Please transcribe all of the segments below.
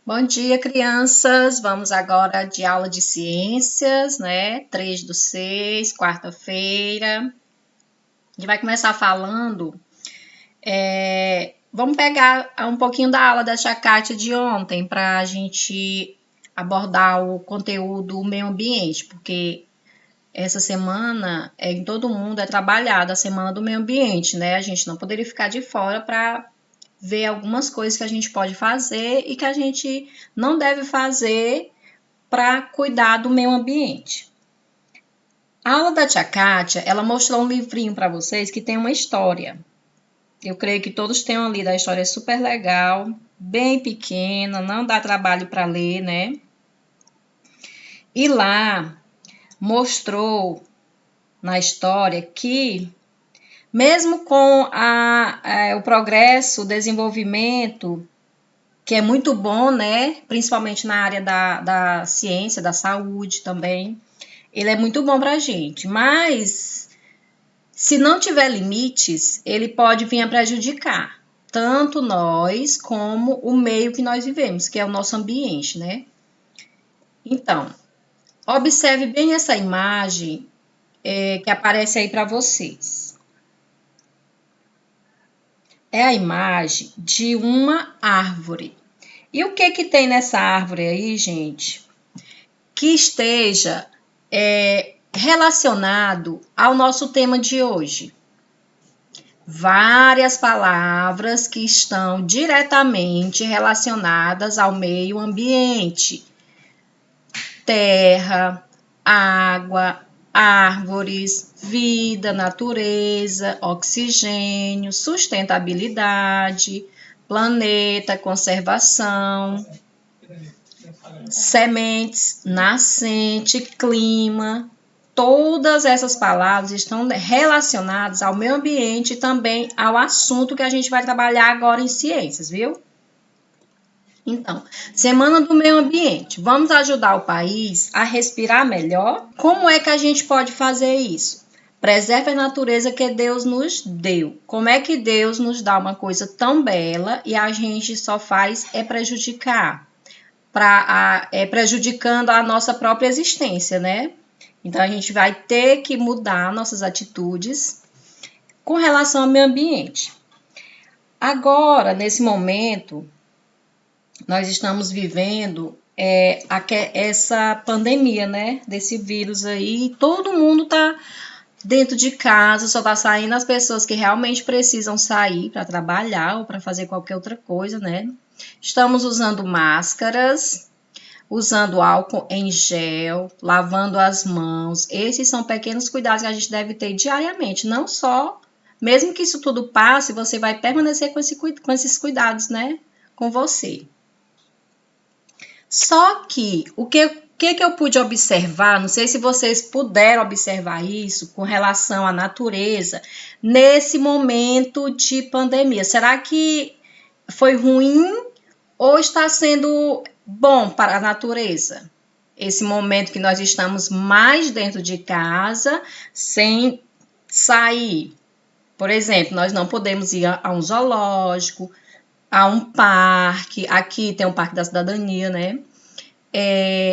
Bom dia, crianças. Vamos agora de aula de ciências, né? 3/6, quarta-feira. A gente vai começar falando. Vamos pegar um pouquinho da aula da Tia Kátia de ontem para a gente abordar o conteúdo meio ambiente, porque essa semana em todo mundo é trabalhada a semana do meio ambiente, né? A gente não poderia ficar de fora para ver algumas coisas que a gente pode fazer e que a gente não deve fazer para cuidar do meio ambiente. A aula da Tia Kátia, ela mostrou um livrinho para vocês que tem uma história. Eu creio que todos tenham lido, a história é super legal, bem pequena, não dá trabalho para ler, né? E lá mostrou na história que mesmo com o progresso, o desenvolvimento, que é muito bom, né? Principalmente na área da ciência, da saúde também, ele é muito bom para a gente, mas se não tiver limites, ele pode vir a prejudicar tanto nós como o meio que nós vivemos, que é o nosso ambiente, né? Então, observe bem essa imagem que aparece aí para vocês. É a imagem de uma árvore. E o que que tem nessa árvore aí, gente? Que esteja relacionado ao nosso tema de hoje. Várias palavras que estão diretamente relacionadas ao meio ambiente: terra, água, árvores, vida, natureza, oxigênio, sustentabilidade, planeta, conservação, sementes, nascente, clima. Todas essas palavras estão relacionadas ao meio ambiente e também ao assunto que a gente vai trabalhar agora em ciências, viu? Então, Semana do Meio Ambiente. Vamos ajudar o país a respirar melhor? Como é que a gente pode fazer isso? Preserve a natureza que Deus nos deu. Como é que Deus nos dá uma coisa tão bela e a gente só faz prejudicar? Prejudicando a nossa própria existência, né? Então, a gente vai ter que mudar nossas atitudes com relação ao meio ambiente. Agora, nesse momento, nós estamos vivendo essa pandemia, né? Desse vírus aí. Todo mundo está dentro de casa, só está saindo as pessoas que realmente precisam sair para trabalhar ou para fazer qualquer outra coisa, né? Estamos usando máscaras, usando álcool em gel, lavando as mãos. Esses são pequenos cuidados que a gente deve ter diariamente, não só, mesmo que isso tudo passe, você vai permanecer com esses cuidados, né? Com você. Só que o que eu pude observar, não sei se vocês puderam observar isso com relação à natureza nesse momento de pandemia. Será que foi ruim ou está sendo bom para a natureza? Esse momento que nós estamos mais dentro de casa, sem sair. Por exemplo, nós não podemos ir a um zoológico, a um parque. Aqui tem um Parque da Cidadania, né?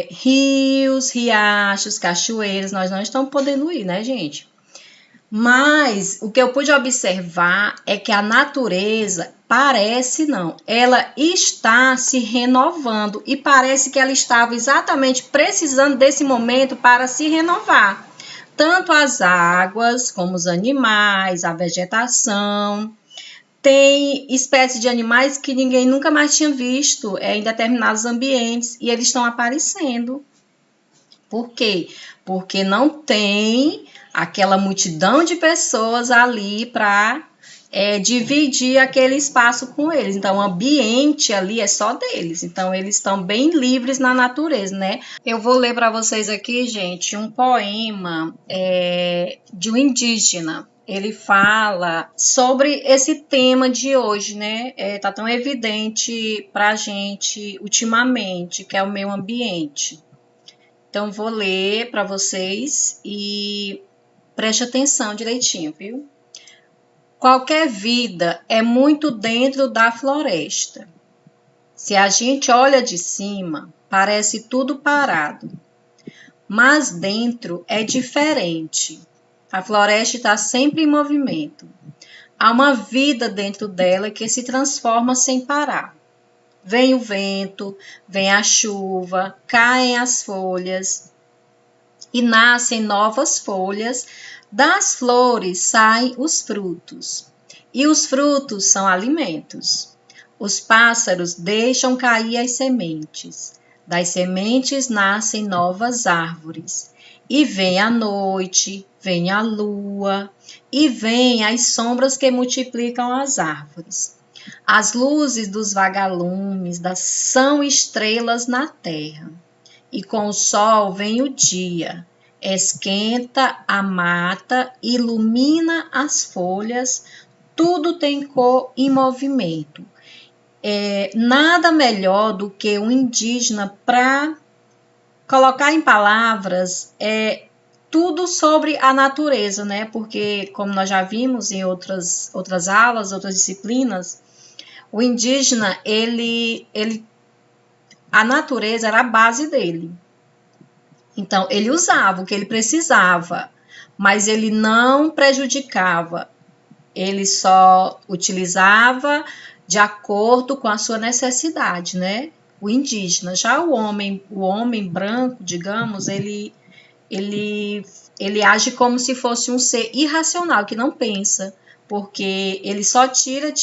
Rios, riachos, cachoeiras, nós não estamos podendo ir, né, gente? Mas o que eu pude observar é que a natureza parece não, ela está se renovando e parece que ela estava exatamente precisando desse momento para se renovar. Tanto as águas, como os animais, a vegetação. Tem espécies de animais que ninguém nunca mais tinha visto em determinados ambientes e eles estão aparecendo. Por quê? Porque não tem aquela multidão de pessoas ali para dividir aquele espaço com eles. Então, o ambiente ali é só deles. Então, eles estão bem livres na natureza, né? Eu vou ler para vocês aqui, gente, um poema de um indígena. Ele fala sobre esse tema de hoje, né? Tá tão evidente para a gente ultimamente, que é o meio ambiente. Então, vou ler para vocês e preste atenção direitinho, viu? Qualquer vida é muito dentro da floresta. Se a gente olha de cima, parece tudo parado, mas dentro é diferente. A floresta está sempre em movimento. Há uma vida dentro dela que se transforma sem parar. Vem o vento, vem a chuva, caem as folhas e nascem novas folhas. Das flores saem os frutos, e os frutos são alimentos. Os pássaros deixam cair as sementes. Das sementes nascem novas árvores. E vem a noite, vem a lua, e vem as sombras que multiplicam as árvores. As luzes dos vagalumes são estrelas na terra. E com o sol vem o dia, esquenta a mata, ilumina as folhas, tudo tem cor e movimento. Nada melhor do que um indígena para colocar em palavras tudo sobre a natureza, né? Porque, como nós já vimos em outras aulas, outras disciplinas, o indígena, a natureza era a base dele. Então, ele usava o que ele precisava, mas ele não prejudicava. Ele só utilizava de acordo com a sua necessidade, né? O indígena. Já o homem branco, digamos, ele age como se fosse um ser irracional, que não pensa, porque ele só tira,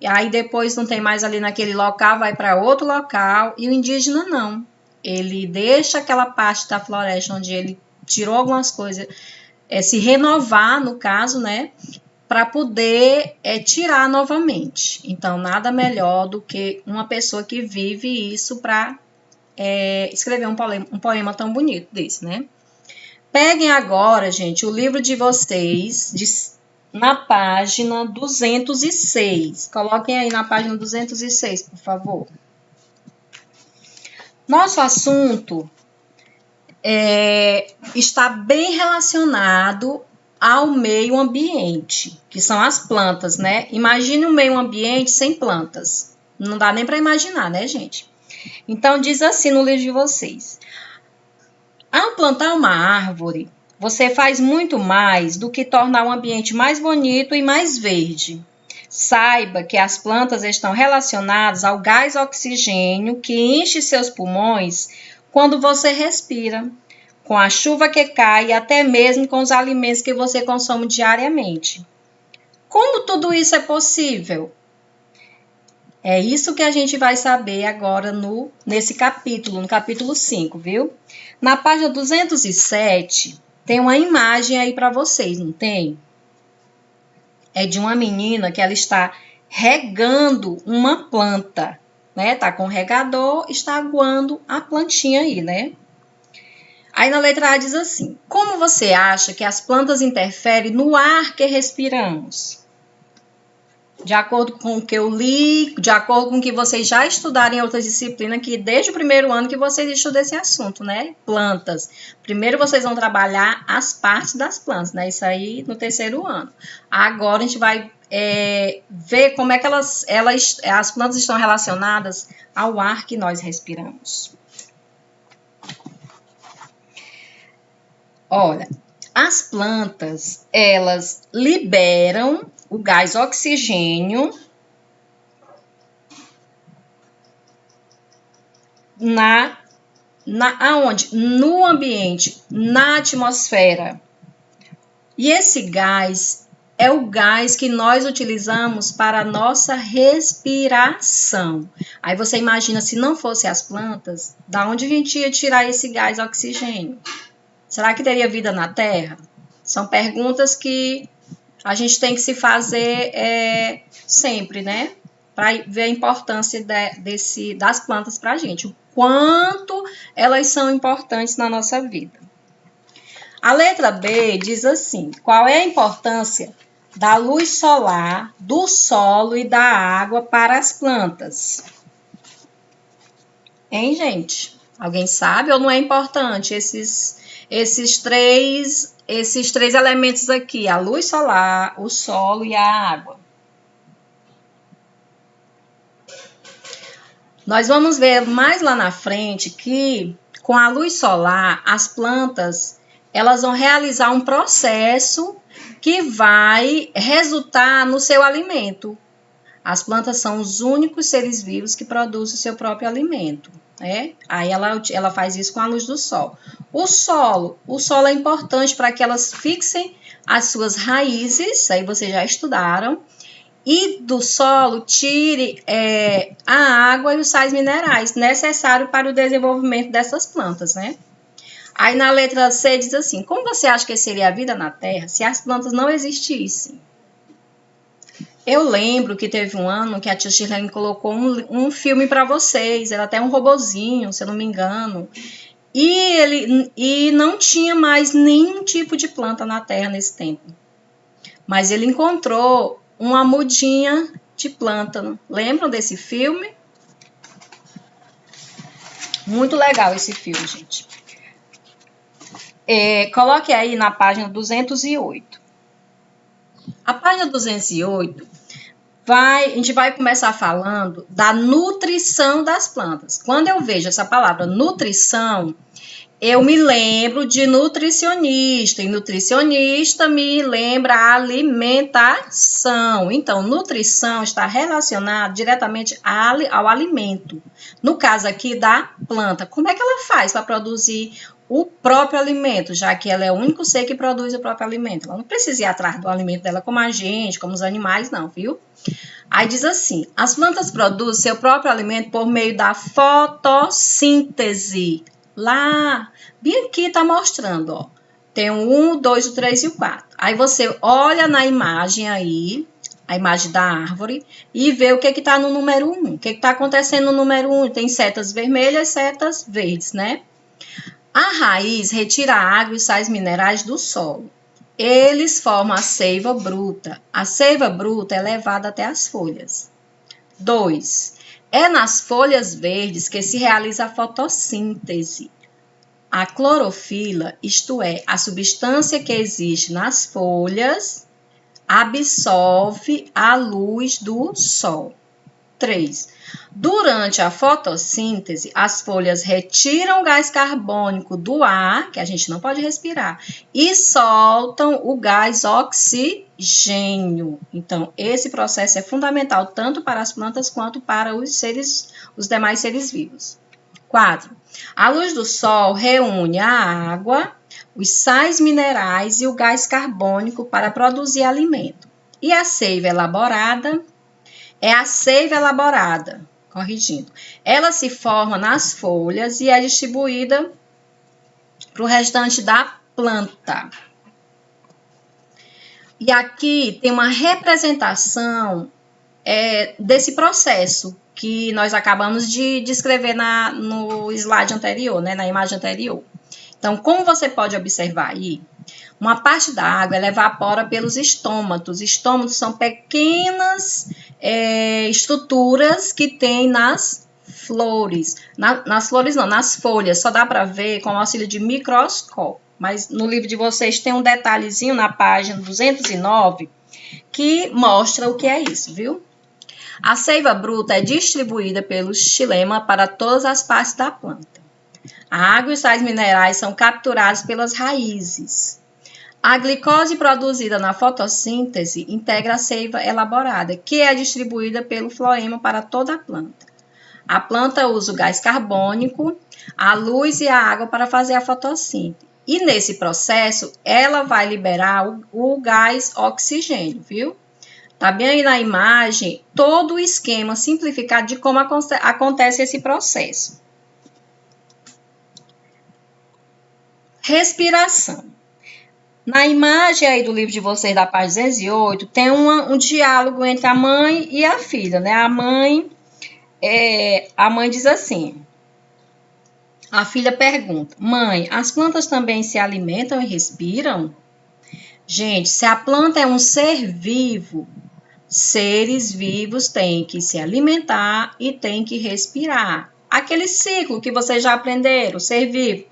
e aí depois não tem mais ali naquele local, vai para outro local, e o indígena não. Ele deixa aquela parte da floresta onde ele tirou algumas coisas, se renovar, no caso, né, para poder tirar novamente. Então, nada melhor do que uma pessoa que vive isso para escrever um poema tão bonito desse, né? Peguem agora, gente, o livro de vocês na página 206. Coloquem aí na página 206, por favor. Nosso assunto está bem relacionado ao meio ambiente, que são as plantas, né? Imagine um meio ambiente sem plantas. Não dá nem para imaginar, né, gente? Então, diz assim no livro de vocês. Ao plantar uma árvore, você faz muito mais do que tornar o ambiente mais bonito e mais verde. Saiba que as plantas estão relacionadas ao gás oxigênio que enche seus pulmões quando você respira, com a chuva que cai e até mesmo com os alimentos que você consome diariamente. Como tudo isso é possível? É isso que a gente vai saber agora nesse capítulo, no capítulo 5, viu? Na página 207, tem uma imagem aí para vocês, não tem? É de uma menina que ela está regando uma planta, né? Tá com o regador, está aguando a plantinha aí, né? Aí na letra A diz assim: como você acha que as plantas interferem no ar que respiramos? De acordo com o que eu li, de acordo com o que vocês já estudaram em outras disciplinas, que desde o primeiro ano que vocês estudam esse assunto, né? Plantas. Primeiro vocês vão trabalhar as partes das plantas, né? Isso aí no terceiro ano. Agora a gente vai ver como é que as plantas estão relacionadas ao ar que nós respiramos. Olha, as plantas, elas liberam o gás oxigênio aonde? No ambiente, na atmosfera. E esse gás é o gás que nós utilizamos para a nossa respiração. Aí você imagina, se não fosse as plantas, da onde a gente ia tirar esse gás oxigênio? Será que teria vida na Terra? São perguntas que a gente tem que se fazer sempre, né? Para ver a importância das plantas para a gente. O quanto elas são importantes na nossa vida. A letra B diz assim: qual é a importância da luz solar, do solo e da água para as plantas? Hein, gente? Alguém sabe ou não é importante esses três elementos aqui, a luz solar, o solo e a água? Nós vamos ver mais lá na frente que com a luz solar, as plantas elas vão realizar um processo que vai resultar no seu alimento. As plantas são os únicos seres vivos que produzem o seu próprio alimento, né? Aí ela faz isso com a luz do sol. O solo é importante para que elas fixem as suas raízes, aí vocês já estudaram, e do solo tire a água e os sais minerais necessários para o desenvolvimento dessas plantas, né? Aí na letra C diz assim: como você acha que seria a vida na Terra se as plantas não existissem? Eu lembro que teve um ano que a tia Shirlene colocou um filme para vocês, era até um robozinho, se eu não me engano, e não tinha mais nenhum tipo de planta na Terra nesse tempo. Mas ele encontrou uma mudinha de plântano. Lembram desse filme? Muito legal esse filme, gente. Coloque aí na página 208. A página 208, a gente vai começar falando da nutrição das plantas. Quando eu vejo essa palavra nutrição, eu me lembro de nutricionista, e nutricionista me lembra a alimentação. Então, nutrição está relacionada diretamente ao alimento. No caso aqui da planta, como é que ela faz para produzir o próprio alimento, já que ela é o único ser que produz o próprio alimento? Ela não precisa ir atrás do alimento dela como a gente, como os animais, não, viu? Aí diz assim: as plantas produzem seu próprio alimento por meio da fotossíntese. Lá, bem aqui tá mostrando, ó. Tem o 1, o 2, o 3 e o 4. Aí você olha na imagem aí, a imagem da árvore, e vê o que que tá no número 1. O que que tá acontecendo no número 1? Tem setas vermelhas e setas verdes, né? A raiz retira a água e sais minerais do solo. Eles formam a seiva bruta. A seiva bruta é levada até as folhas. 2. É nas folhas verdes que se realiza a fotossíntese. A clorofila, isto é, a substância que existe nas folhas, absorve a luz do sol. 3. Durante a fotossíntese, as folhas retiram o gás carbônico do ar, que a gente não pode respirar, e soltam o gás oxigênio. Então, esse processo é fundamental tanto para as plantas quanto para os demais seres vivos. 4. A luz do sol reúne a água, os sais minerais e o gás carbônico para produzir alimento. E a seiva elaborada corrigindo. Ela se forma nas folhas e é distribuída para o restante da planta. E aqui tem uma representação desse processo que nós acabamos de descrever no slide anterior, né, na imagem anterior. Então, como você pode observar aí, uma parte da água ela evapora pelos estômatos. Estômatos são pequenas estruturas que tem nas flores. Nas flores não, nas folhas. Só dá para ver com o auxílio de microscópio. Mas no livro de vocês tem um detalhezinho na página 209 que mostra o que é isso, viu? A seiva bruta é distribuída pelo xilema para todas as partes da planta. A água e os sais minerais são capturados pelas raízes. A glicose produzida na fotossíntese integra a seiva elaborada, que é distribuída pelo floema para toda a planta. A planta usa o gás carbônico, a luz e a água para fazer a fotossíntese. E nesse processo, ela vai liberar o gás oxigênio, viu? Tá bem aí na imagem todo o esquema simplificado de como acontece esse processo. Respiração. Na imagem aí do livro de vocês, da página 208, tem um diálogo entre a mãe e a filha, né? A mãe diz assim, a filha pergunta: mãe, as plantas também se alimentam e respiram? Gente, se a planta é um ser vivo, seres vivos têm que se alimentar e têm que respirar. Aquele ciclo que vocês já aprenderam, ser vivo,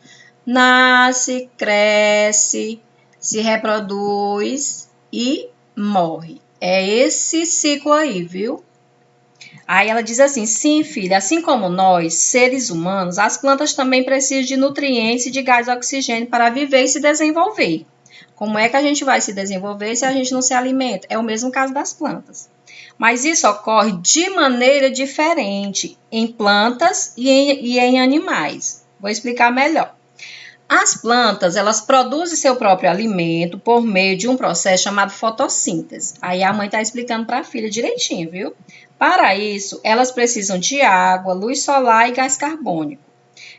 nasce, cresce, se reproduz e morre. É esse ciclo aí, viu? Aí ela diz assim: sim, filha, assim como nós, seres humanos, as plantas também precisam de nutrientes e de gás oxigênio para viver e se desenvolver. Como é que a gente vai se desenvolver se a gente não se alimenta? É o mesmo caso das plantas. Mas isso ocorre de maneira diferente em plantas e em animais. Vou explicar melhor. As plantas, elas produzem seu próprio alimento por meio de um processo chamado fotossíntese. Aí a mãe está explicando para a filha direitinho, viu? Para isso, elas precisam de água, luz solar e gás carbônico,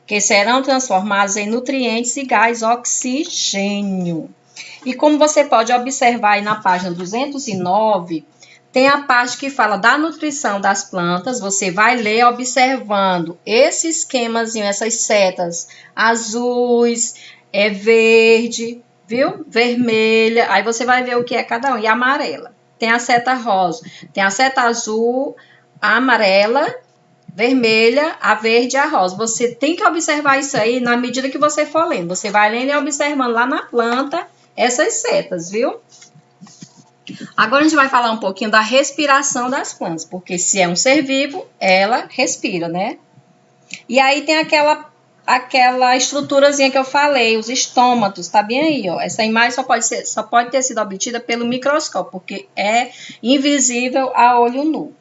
que serão transformados em nutrientes e gás oxigênio. E como você pode observar aí na página 209, tem a parte que fala da nutrição das plantas. Você vai ler observando esse esquemazinho, essas setas azuis, verde, viu? Vermelha. Aí você vai ver o que é cada um. E amarela. Tem a seta rosa, tem a seta azul, a amarela, vermelha, a verde e a rosa. Você tem que observar isso aí na medida que você for lendo. Você vai lendo e observando lá na planta essas setas, viu? Agora a gente vai falar um pouquinho da respiração das plantas, porque se é um ser vivo, ela respira, né? E aí tem aquela estruturazinha que eu falei, os estômatos, tá bem aí, ó. Essa imagem só pode ter sido obtida pelo microscópio, porque é invisível a olho nu.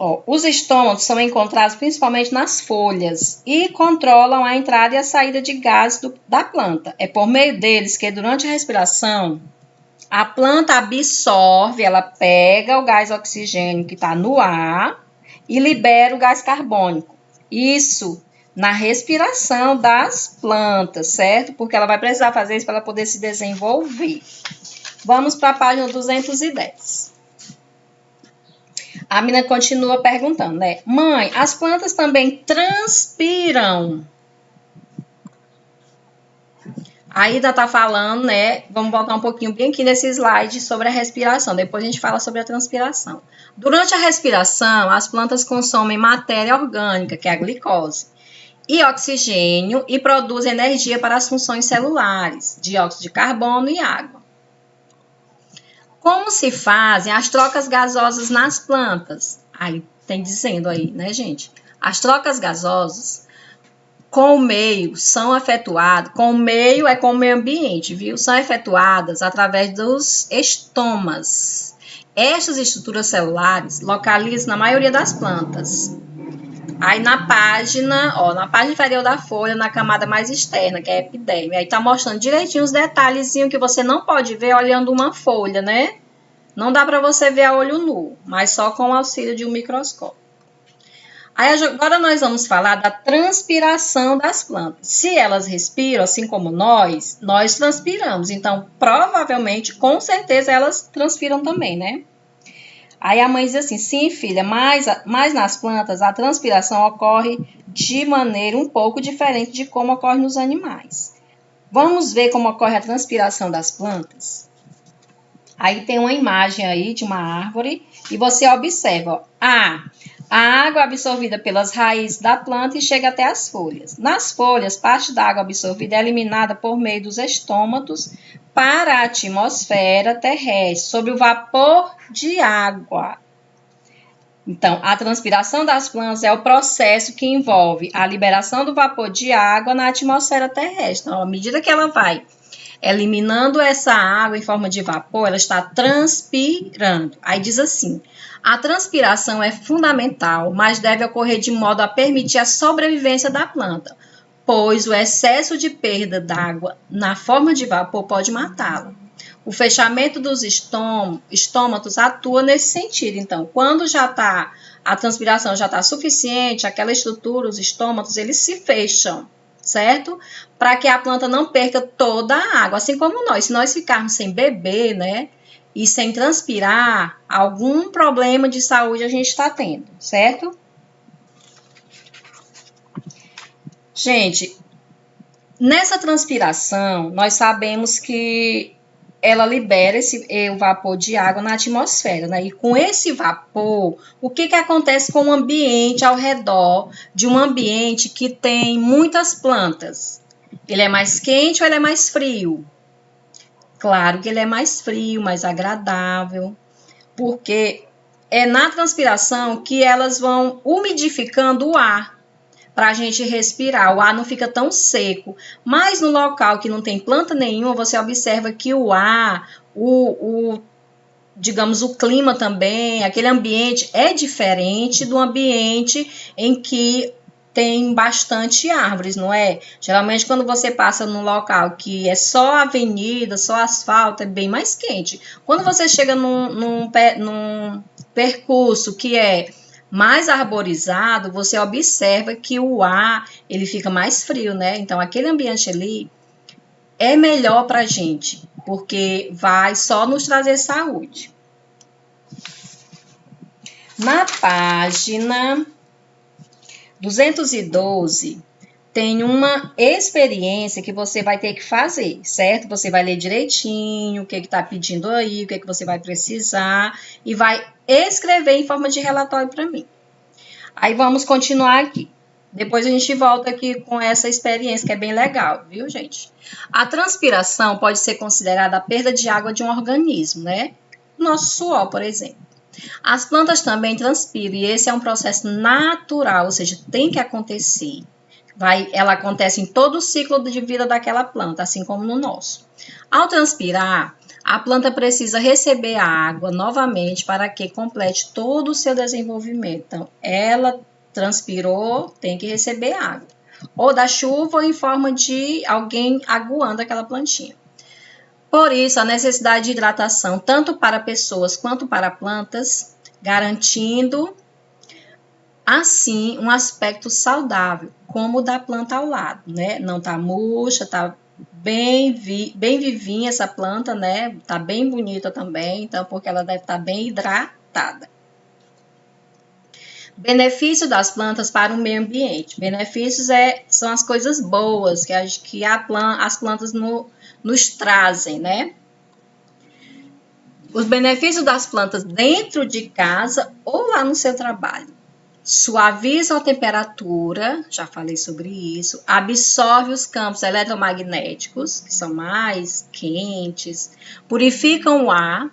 Ó, os estômatos são encontrados principalmente nas folhas e controlam a entrada e a saída de gases da planta. É por meio deles que, durante a respiração, a planta absorve, ela pega o gás oxigênio que está no ar e libera o gás carbônico. Isso na respiração das plantas, certo? Porque ela vai precisar fazer isso para ela poder se desenvolver. Vamos para a página 210. A menina continua perguntando, né? Mãe, as plantas também transpiram? Ainda tá falando, né? Vamos voltar um pouquinho bem aqui nesse slide sobre a respiração. Depois a gente fala sobre a transpiração. Durante a respiração, as plantas consomem matéria orgânica, que é a glicose, e oxigênio e produzem energia para as funções celulares, dióxido de carbono e água. Como se fazem as trocas gasosas nas plantas? Aí tem dizendo aí, né, gente? As trocas gasosas com o meio são efetuadas, com o meio é com o meio ambiente, viu? São efetuadas através dos estomas. Estas estruturas celulares localizam na maioria das plantas. Aí na página inferior da folha, na camada mais externa, que é a epiderme, aí tá mostrando direitinho os detalhezinhos que você não pode ver olhando uma folha, né? Não dá para você ver a olho nu, mas só com o auxílio de um microscópio. Aí agora nós vamos falar da transpiração das plantas. Se elas respiram, assim como nós transpiramos. Então, provavelmente, com certeza, elas transpiram também, né? Aí a mãe diz assim, sim, filha, mas nas plantas a transpiração ocorre de maneira um pouco diferente de como ocorre nos animais. Vamos ver como ocorre a transpiração das plantas? Aí tem uma imagem aí de uma árvore e você observa, ó, a água absorvida pelas raízes da planta e chega até as folhas. Nas folhas, parte da água absorvida é eliminada por meio dos estômatos para a atmosfera terrestre, sob o vapor de água. Então, a transpiração das plantas é o processo que envolve a liberação do vapor de água na atmosfera terrestre. Então, à medida que ela vai eliminando essa água em forma de vapor, ela está transpirando. Aí diz assim, a transpiração é fundamental, mas deve ocorrer de modo a permitir a sobrevivência da planta, pois o excesso de perda d'água na forma de vapor pode matá-la. O fechamento dos estômatos atua nesse sentido. Então, quando a transpiração já está suficiente, aquela estrutura, os estômatos, eles se fecham, certo? Para que a planta não perca toda a água. Assim como nós, se nós ficarmos sem beber, né? E sem transpirar, algum problema de saúde a gente está tendo, certo? Gente, nessa transpiração, nós sabemos que ela libera o vapor de água na atmosfera, né? E com esse vapor, o que acontece com o ambiente ao redor de um ambiente que tem muitas plantas? Ele é mais quente ou ele é mais frio? Claro que ele é mais frio, mais agradável, porque é na transpiração que elas vão umidificando o ar para a gente respirar. O ar não fica tão seco. Mas no local que não tem planta nenhuma, você observa que o ar, digamos, o clima também, aquele ambiente é diferente do ambiente em que tem bastante árvores, não é? Geralmente, quando você passa num local que é só avenida, só asfalto, é bem mais quente. Quando você chega num percurso que é mais arborizado, você observa que o ar ele fica mais frio, né? Então, aquele ambiente ali é melhor para a gente, porque vai só nos trazer saúde. Na página 212, tem uma experiência que você vai ter que fazer, certo? Você vai ler direitinho o que está pedindo aí, o que você vai precisar e vai escrever em forma de relatório para mim. Aí vamos continuar aqui. Depois a gente volta aqui com essa experiência que é bem legal, viu, gente? A transpiração pode ser considerada a perda de água de um organismo, né? Nosso suor, por exemplo. As plantas também transpiram e esse é um processo natural, ou seja, tem que acontecer. Ela acontece em todo o ciclo de vida daquela planta, assim como no nosso. Ao transpirar, a planta precisa receber a água novamente para que complete todo o seu desenvolvimento. Então, ela transpirou, tem que receber água. Ou da chuva ou em forma de alguém aguando aquela plantinha. Por isso, a necessidade de hidratação, tanto para pessoas quanto para plantas, garantindo, assim, um aspecto saudável, como o da planta ao lado, né? Não tá murcha, tá bem vivinha essa planta, né? Tá bem bonita também, então, porque ela deve estar bem hidratada. Benefício das plantas para o meio ambiente. Benefícios são as coisas boas que as plantas nos trazem, né? Os benefícios das plantas dentro de casa ou lá no seu trabalho. Suaviza a temperatura, já falei sobre isso, absorve os campos eletromagnéticos, que são mais quentes, purificam o ar,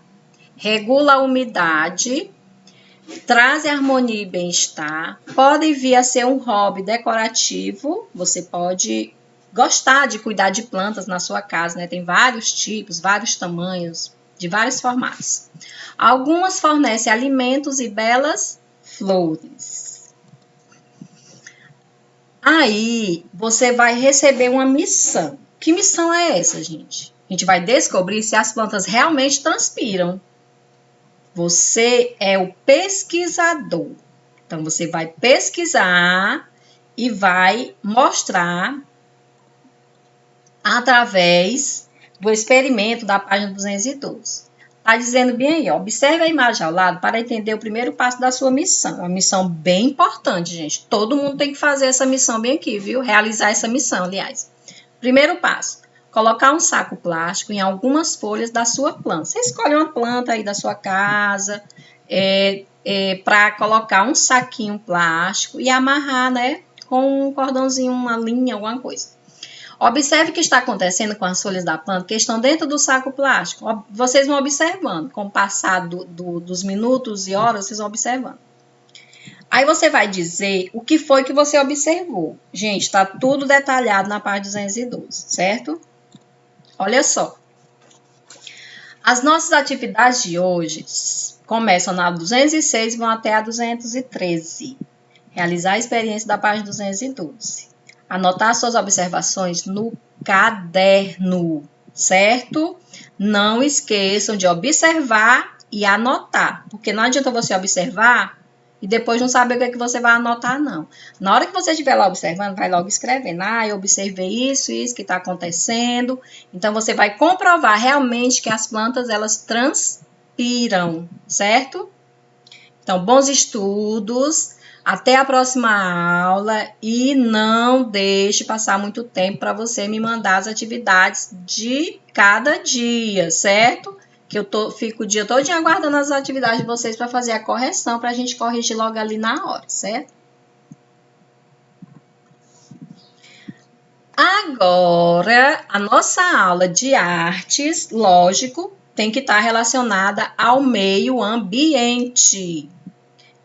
regula a umidade, traz harmonia e bem-estar, podem vir a ser um hobby decorativo, você pode gostar de cuidar de plantas na sua casa, né? Tem vários tipos, vários tamanhos, de vários formatos. Algumas fornecem alimentos e belas flores. Aí, você vai receber uma missão. Que missão é essa, gente? A gente vai descobrir se as plantas realmente transpiram. Você é o pesquisador. Então, você vai pesquisar e vai mostrar através do experimento da página 212. Está dizendo bem aí, ó, observe a imagem ao lado para entender o primeiro passo da sua missão. É uma missão bem importante, gente. Todo mundo tem que fazer essa missão bem aqui, viu? Realizar essa missão, aliás. Primeiro passo, colocar um saco plástico em algumas folhas da sua planta. Você escolhe uma planta aí da sua casa para colocar um saquinho plástico e amarrar, né, com um cordãozinho, uma linha, alguma coisa. Observe o que está acontecendo com as folhas da planta que estão dentro do saco plástico. Vocês vão observando, com o passar dos minutos e horas, vocês vão observando. Aí você vai dizer o que foi que você observou. Gente, está tudo detalhado na página 212, certo? Olha só. As nossas atividades de hoje começam na 206 e vão até a 213. Realizar a experiência da página 212. Anotar suas observações no caderno, certo? Não esqueçam de observar e anotar, porque não adianta você observar e depois não saber o que você vai anotar, não. Na hora que você estiver lá observando, vai logo escrevendo. Eu observei isso que está acontecendo. Então, você vai comprovar realmente que as plantas, elas transpiram, certo? Então, bons estudos. Até a próxima aula e não deixe passar muito tempo para você me mandar as atividades de cada dia, certo? Que eu fico o dia todo aguardando as atividades de vocês para fazer a correção, para a gente corrigir logo ali na hora, certo? Agora, a nossa aula de artes, lógico, tem que estar relacionada ao meio ambiente.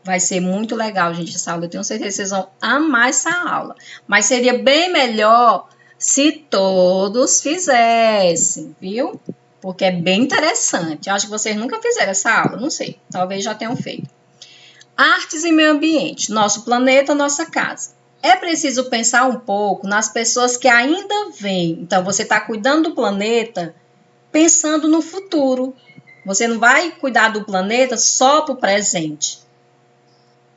Vai ser muito legal, gente, essa aula. Eu tenho certeza que vocês vão amar essa aula. Mas seria bem melhor se todos fizessem, viu? Porque é bem interessante. Eu acho que vocês nunca fizeram essa aula, não sei. Talvez já tenham feito. Artes e meio ambiente. Nosso planeta, nossa casa. É preciso pensar um pouco nas pessoas que ainda vêm. Então, você está cuidando do planeta pensando no futuro. Você não vai cuidar do planeta só para o presente.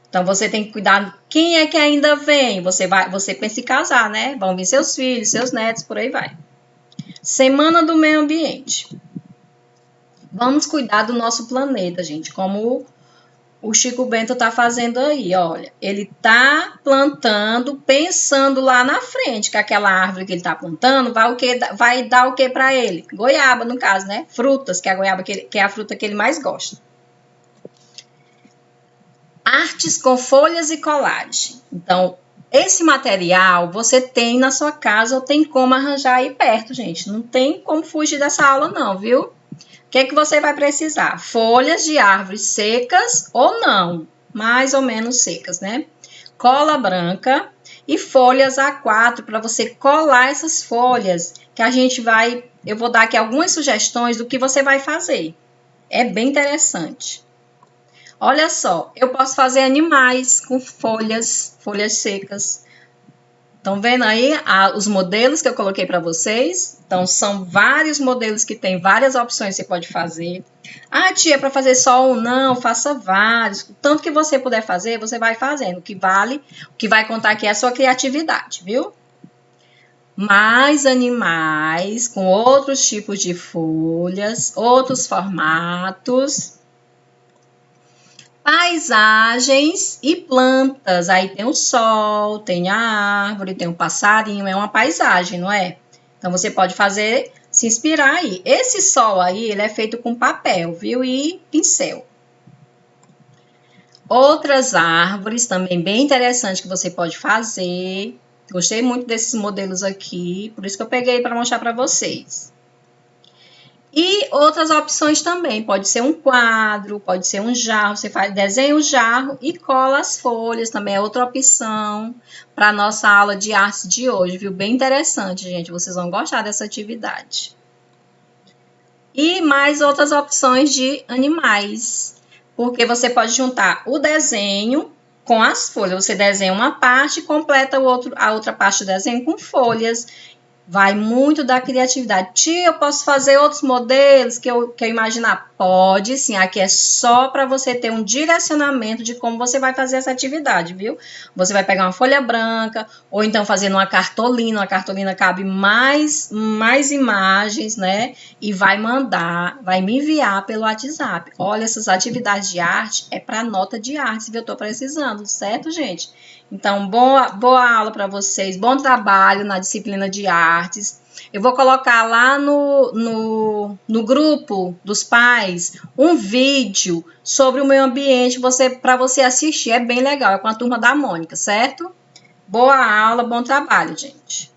Então, você tem que cuidar quem é que ainda vem. Você pensa em casar, né? Vão vir seus filhos, seus netos, por aí vai. Semana do meio ambiente. Vamos cuidar do nosso planeta, gente. Como o Chico Bento tá fazendo aí, olha. Ele tá plantando, pensando lá na frente, que aquela árvore que ele tá plantando vai dar o que para ele? Goiaba, no caso, né? Frutas, que é a goiaba que é a fruta que ele mais gosta. Artes com folhas e colagem. Então, esse material você tem na sua casa ou tem como arranjar aí perto, gente. Não tem como fugir dessa aula não, viu? O que é que você vai precisar? Folhas de árvores secas ou não, mais ou menos secas, né? Cola branca e folhas A4 para você colar essas folhas, que eu vou dar aqui algumas sugestões do que você vai fazer. É bem interessante. Olha só, eu posso fazer animais com folhas secas. Estão vendo aí os modelos que eu coloquei para vocês? Então, são vários modelos que tem várias opções que você pode fazer. Ah, tia, para fazer só um? Não, faça vários. O tanto que você puder fazer, você vai fazendo. O que vai contar aqui é a sua criatividade, viu? Mais animais com outros tipos de folhas, outros formatos. Paisagens e plantas. Aí tem o sol, tem a árvore, tem o passarinho. É uma paisagem, não é? Então, você pode se inspirar aí. Esse sol aí, ele é feito com papel, viu? E pincel. Outras árvores também bem interessantes que você pode fazer. Gostei muito desses modelos aqui, por isso que eu peguei para mostrar para vocês. E outras opções também, pode ser um quadro, pode ser um jarro, você desenha o jarro e cola as folhas, também é outra opção para a nossa aula de arte de hoje, viu? Bem interessante, gente, vocês vão gostar dessa atividade. E mais outras opções de animais, porque você pode juntar o desenho com as folhas, você desenha uma parte e completa a outra parte do desenho com folhas. Vai muito da criatividade. Tia, eu posso fazer outros modelos que eu imaginar? Pode, sim. Aqui é só para você ter um direcionamento de como você vai fazer essa atividade, viu? Você vai pegar uma folha branca, ou então fazer uma cartolina. Uma cartolina cabe mais imagens, né? E vai me enviar pelo WhatsApp. Olha, essas atividades de arte é para nota de arte, se eu estou precisando, certo, gente? Então, boa aula para vocês, bom trabalho na disciplina de artes. Eu vou colocar lá no grupo dos pais um vídeo sobre o meio ambiente para você assistir. É bem legal, é com a turma da Mônica, certo? Boa aula, bom trabalho, gente.